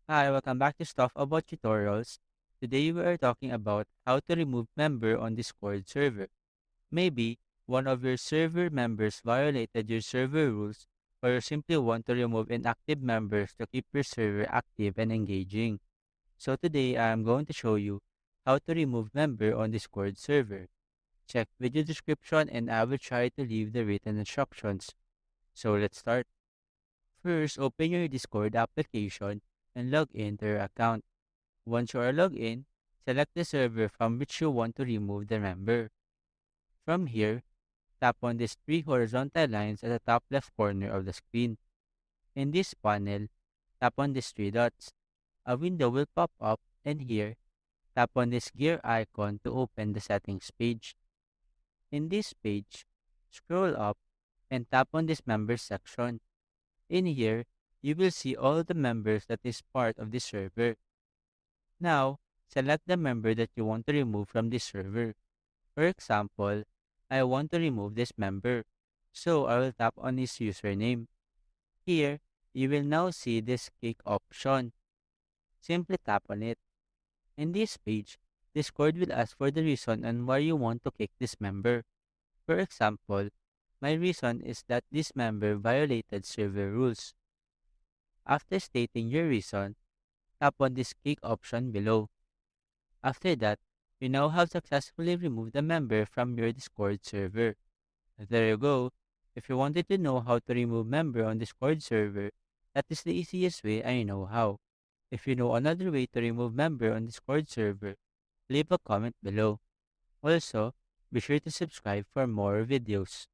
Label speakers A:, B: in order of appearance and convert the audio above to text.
A: Hi, welcome back to Stuff About Tutorials. Today we are talking about how to remove member on Discord server. Maybe one of your server members violated your server rules, or you simply want to remove inactive members to keep your server active and engaging. So today I am going to show you how to remove member on Discord server. Check video description and I will try to leave the written instructions. So let's start. First, open your Discord application and log in to your account. Once you are logged in, select the server from which you want to remove the member. From here, tap on these three horizontal lines at the top left corner of the screen. In this panel, tap on these three dots. A window will pop up and here, tap on this gear icon to open the settings page. In this page, scroll up and tap on this members section. In here, you will see all the members that is part of this server. Now, select the member that you want to remove from this server. For example, I want to remove this member. So I will tap on his username. Here, you will now see this kick option. Simply tap on it. In this page, Discord will ask for the reason on why you want to kick this member. For example, my reason is that this member violated server rules. After stating your reason, tap on this kick option below. After that, you now have successfully removed a member from your Discord server. There you go. If you wanted to know how to remove member on Discord server, that is the easiest way I know how. If you know another way to remove member on Discord server, leave a comment below. Also, be sure to subscribe for more videos.